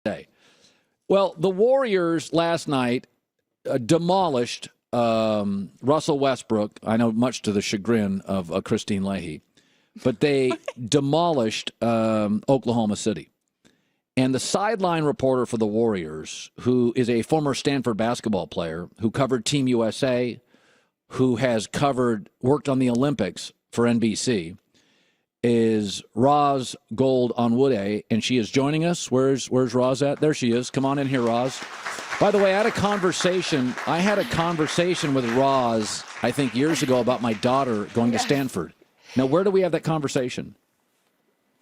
day. Well, the Warriors last night demolished Russell Westbrook. I know, much to the chagrin of Christine Leahy, but they demolished Oklahoma City. And the sideline reporter for the Warriors, who is a former Stanford basketball player who covered Team USA, who has worked on the Olympics for NBC, is Roz Gold-Onwude, and she is joining us. Where's Roz at? There she is. Come on in here, Roz. By the way, I had a conversation with Roz, I think, years ago about my daughter going to Stanford. Now, where do we have that conversation?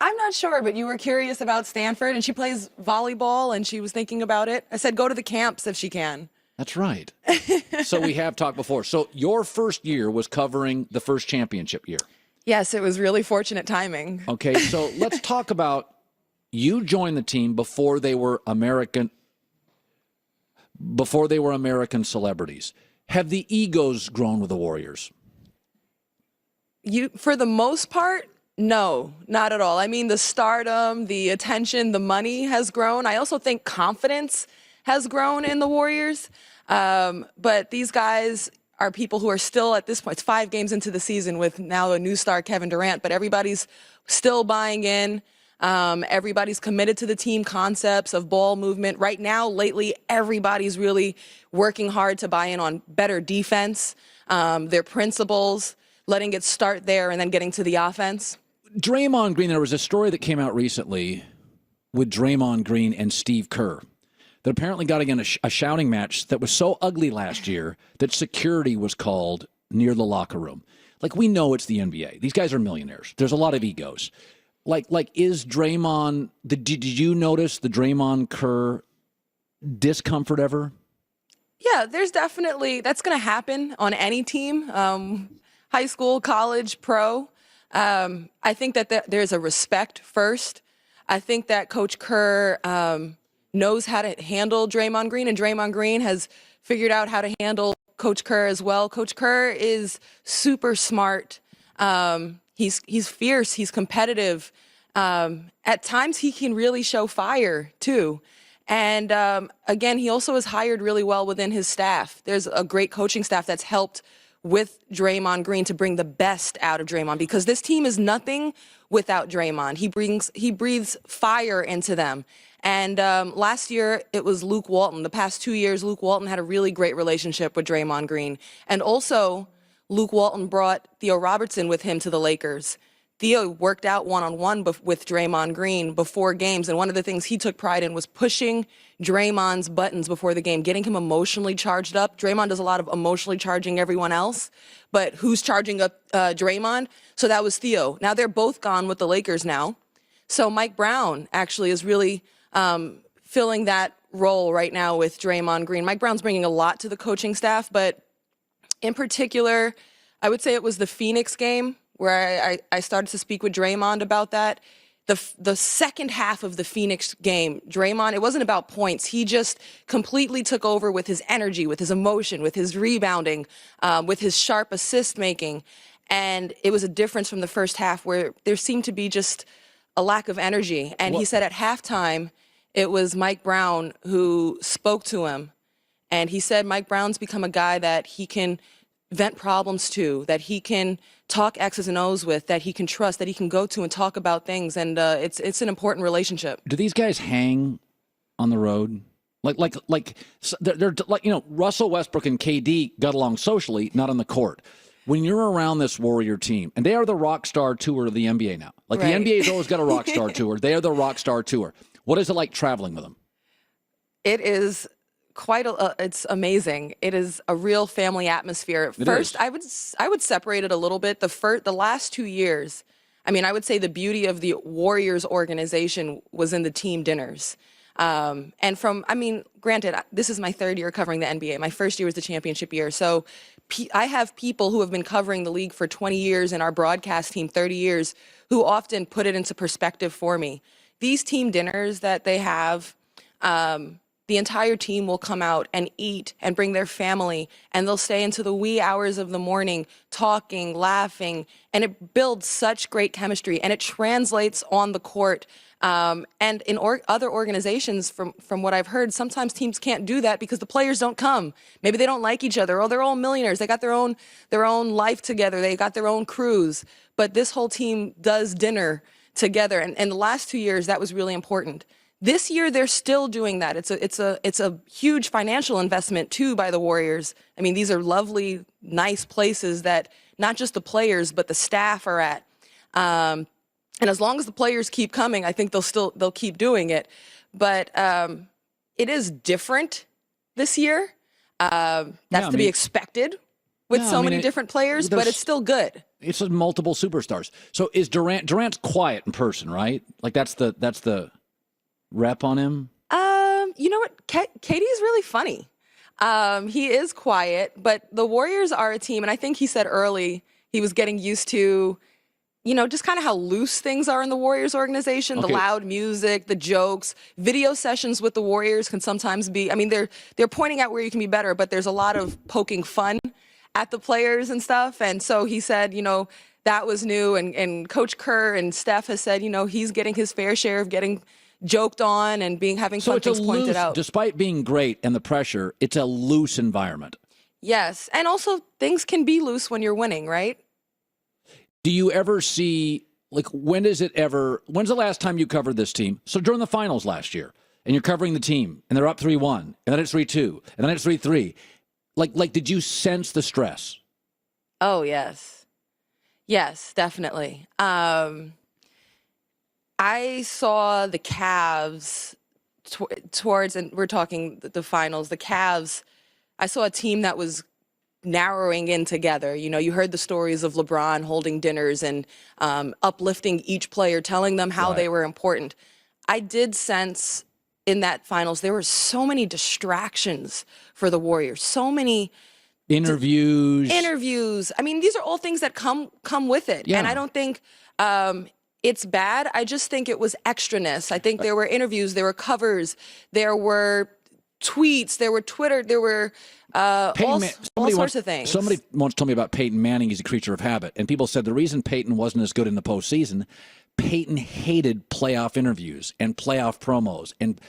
I'm not sure, but you were curious about Stanford, and she plays volleyball, and she was thinking about it. I said, go to the camps if she can. That's right. So we have talked before. So your first year was covering the first championship year. Yes, it was really fortunate timing. Okay, so let's talk about you joined the team before they were American celebrities. Have the egos grown with the Warriors? For the most part, no, not at all. I mean, the stardom, the attention, the money has grown. I also think confidence has grown in the Warriors. But these guys are people who are still, at this point, it's 5 games into the season with now a new star, Kevin Durant, but everybody's still buying in. Everybody's committed to the team concepts of ball movement. Right now, lately, everybody's really working hard to buy in on better defense, their principles, letting it start there and then getting to the offense. Draymond Green, there was a story that came out recently with Draymond Green and Steve Kerr that apparently got in a shouting match that was so ugly last year that security was called near the locker room. Like, we know it's the NBA. These guys are millionaires. There's a lot of egos. Like is Draymond, did you notice the Draymond Kerr discomfort ever? Yeah, there's definitely, that's going to happen on any team, high school, college, pro. I think that there's a respect first. I think that Coach Kerr knows how to handle Draymond Green, and Draymond Green has figured out how to handle Coach Kerr as well. Coach Kerr is super smart. He's fierce. He's competitive. At times, he can really show fire, too. And again, he also is hired really well within his staff. There's a great coaching staff that's helped with Draymond Green to bring the best out of Draymond, because this team is nothing without Draymond. He breathes fire into them. And last year, it was Luke Walton. The past 2 years, Luke Walton had a really great relationship with Draymond Green. And also, Luke Walton brought Theo Robertson with him to the Lakers. Theo worked out one-on-one with Draymond Green before games, and one of the things he took pride in was pushing Draymond's buttons before the game, getting him emotionally charged up. Draymond does a lot of emotionally charging everyone else, but who's charging up Draymond? So that was Theo. Now they're both gone with the Lakers now. So Mike Brown actually is really filling that role right now with Draymond Green. Mike Brown's bringing a lot to the coaching staff, but in particular, I would say it was the Phoenix game where I started to speak with Draymond about that. The second half of the Phoenix game, Draymond, it wasn't about points. He just completely took over with his energy, with his emotion, with his rebounding, with his sharp assist making. And it was a difference from the first half where there seemed to be just a lack of energy. And he said at halftime, it was Mike Brown who spoke to him. And he said Mike Brown's become a guy that he can vent problems to, that he can talk X's and O's with, that he can trust, that he can go to and talk about things. And it's an important relationship. Do these guys hang on the road? They're like, you know, Russell Westbrook and KD got along socially, not on the court. When you're around this Warrior team, and they are the rock star tour of the NBA now. Like, right. The NBA's always got a rock star tour. They are the rock star tour. What is it like traveling with them? It is it's amazing. It is a real family atmosphere. First, I would separate it a little bit. The last 2 years, I mean, I would say the beauty of the Warriors organization was in the team dinners. Granted, this is my 3rd year covering the NBA. My first year was the championship year. So I have people who have been covering the league for 20 years and our broadcast team 30 years who often put it into perspective for me. These team dinners that they have, the entire team will come out and eat and bring their family, and they'll stay into the wee hours of the morning talking, laughing, and it builds such great chemistry, and it translates on the court. And in other organizations, from what I've heard, sometimes teams can't do that because the players don't come. Maybe they don't like each other, or they're all millionaires. They got their own life together. They got their own crews. But this whole team does dinner together, and the last 2 years that was really important. This year they're still doing that. It's a huge financial investment too by the Warriors. I mean, these are lovely, nice places that not just the players but the staff are at. And as long as the players keep coming, I think they'll keep doing it. But it is different this year. That's to be expected with so many different players, but it's still good. It's multiple superstars. So is Durant's quiet in person, right? Like that's the rep on him? You know what? KD's really funny. He is quiet, but the Warriors are a team, and I think he said early he was getting used to, just kind of how loose things are in the Warriors organization, the loud music, the jokes. Video sessions with the Warriors can sometimes be, I mean, they're pointing out where you can be better, but there's a lot of poking fun at the players and stuff. And so he said, that was new, and Coach Kerr and Steph has said, he's getting his fair share of getting joked on and having fun things pointed out. Despite being great and the pressure, it's a loose environment. Yes, and also things can be loose when you're winning, right? Do you ever see, when's the last time you covered this team? So during the finals last year, and you're covering the team, and they're up 3-1, and then it's 3-2, and then it's 3-3. Did you sense the stress? Oh, yes. Yes, definitely. I saw the Cavs towards, and we're talking the finals, the Cavs, I saw a team that was narrowing in together. You heard the stories of LeBron holding dinners and uplifting each player, telling them how they were important. I did sense in that finals, there were so many distractions for the Warriors, so many interviews. I mean, these are all things that come with it. Yeah. And I don't think it's bad. I just think it was extraness. I think there were interviews, there were covers, there were tweets, there were Twitter, there were all sorts of things. Somebody once told me about Peyton Manning. He's a creature of habit. And people said the reason Peyton wasn't as good in the postseason, Peyton hated playoff interviews and playoff promos. And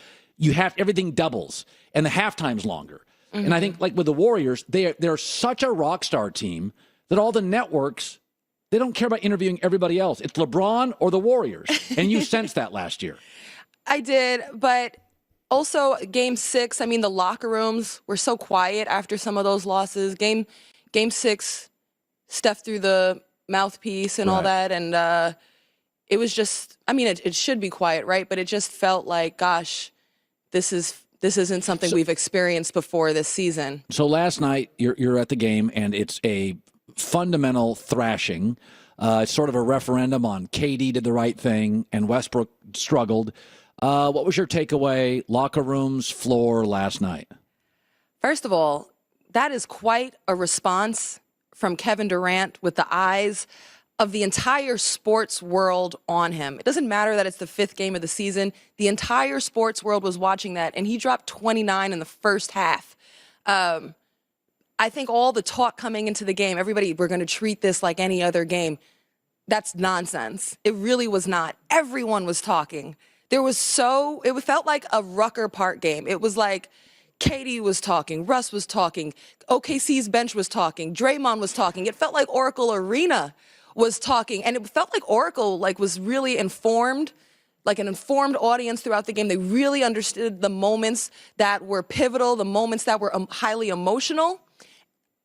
everything doubles. And the halftime's longer. Mm-hmm. And I think, with the Warriors, they're such a rock star team that all the networks, they don't care about interviewing everybody else. It's LeBron or the Warriors. And you sensed that last year. I did, but also Game 6, I mean, the locker rooms were so quiet after some of those losses. Game 6, Steph through the mouthpiece and all that, and it was just, I mean, it should be quiet, right? But it just felt like, gosh, this isn't something we've experienced before this season. So last night, you're at the game, and it's a fundamental thrashing. It's sort of a referendum on KD did the right thing and Westbrook struggled. What was your takeaway, locker rooms, floor last night? First of all, that is quite a response from Kevin Durant with the eyes of the entire sports world on him. It doesn't matter that it's the 5th game of the season. The entire sports world was watching that, and he dropped 29 in the first half. I think all the talk coming into the game, everybody, we're going to treat this like any other game. That's nonsense. It really was not. Everyone was talking. It felt like a Rucker Park game. It was like KD was talking, Russ was talking, OKC's bench was talking, Draymond was talking. It felt like Oracle Arena was talking, and it felt like Oracle was really informed, like an informed audience throughout the game. They really understood the moments that were pivotal, the moments that were highly emotional.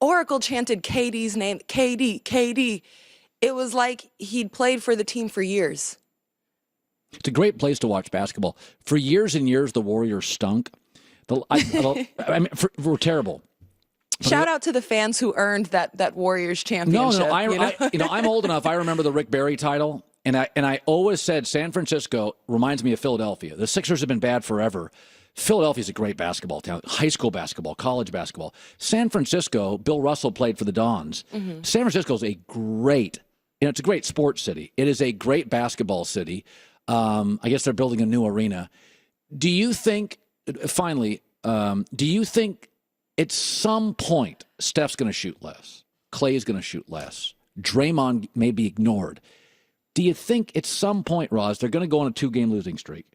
Oracle chanted KD's name, KD, KD. It was like he'd played for the team for years. It's a great place to watch basketball. For years and years, the Warriors stunk. We're terrible. Shout out to the fans who earned that Warriors championship. I'm old enough. I remember the Rick Barry title, and I always said San Francisco reminds me of Philadelphia. The Sixers have been bad forever. Philadelphia's a great basketball town, high school basketball, college basketball. San Francisco, Bill Russell played for the Dons. Mm-hmm. San Francisco is it's a great sports city. It is a great basketball city. I guess they're building a new arena. Do you think finally, do you think at some point Steph's going to shoot less? Clay's going to shoot less. Draymond may be ignored. Do you think at some point, Roz, they're going to go on a 2-game losing streak?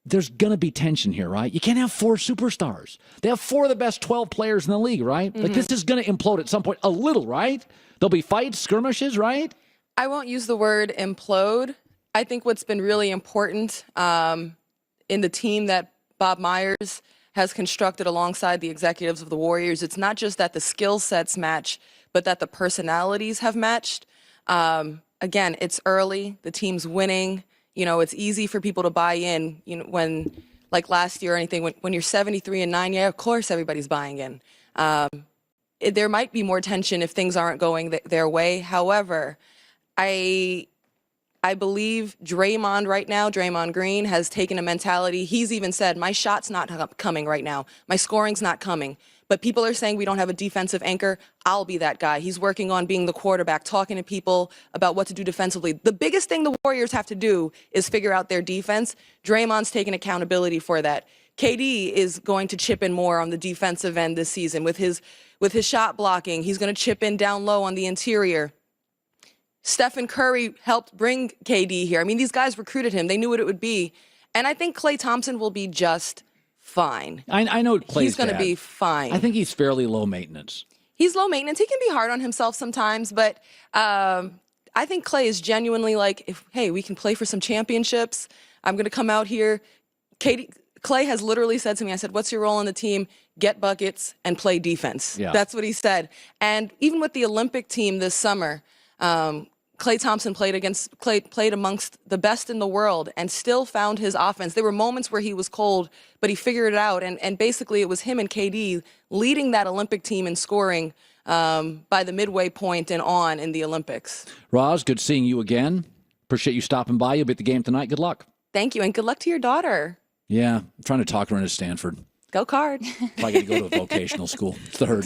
There's going to be tension here, right? You can't have 4 superstars. They have 4 of the best 12 players in the league, right? Like, this is going to implode at some point a little, right? There'll be fights, skirmishes, right? I won't use the word implode. I think what's been really important in the team that Bob Myers has constructed alongside the executives of the Warriors, it's not just that the skill sets match, but that the personalities have matched. Again, it's early. The team's winning. You know, it's easy for people to buy in, you know, when, like last year or anything, when you're 73-9, yeah, of course everybody's buying in. There might be more tension if things aren't going their way. However, I believe Draymond right now, Draymond Green, has taken a mentality. He's even said, my shot's not coming right now. My scoring's not coming. But people are saying we don't have a defensive anchor. I'll be that guy. He's working on being the quarterback, talking to people about what to do defensively. The biggest thing the Warriors have to do is figure out their defense. Draymond's taking accountability for that. KD is going to chip in more on the defensive end this season with his shot blocking. He's going to chip in down low on the interior. Stephen Curry helped bring KD here. I mean, these guys recruited him. They knew what it would be. And I think Klay Thompson will be just fine. I know Klay's he's going to be fine. I think he's fairly low maintenance. He's low maintenance. He can be hard on himself sometimes, but I think Klay is genuinely like, hey, we can play for some championships. I'm going to come out here. Klay has literally said to me, I said, what's your role on the team? Get buckets and play defense. Yeah. That's what he said. And even with the Olympic team this summer, Klay Thompson played amongst the best in the world and still found his offense. There were moments where he was cold, but he figured it out. And basically it was him and KD leading that Olympic team in scoring by the midway point and on in the Olympics. Roz, good seeing you again. Appreciate you stopping by. You'll be at the game tonight. Good luck. Thank you. And good luck to your daughter. Yeah, I'm trying to talk her into Stanford. Go Card. If I got to go to a vocational school. Third.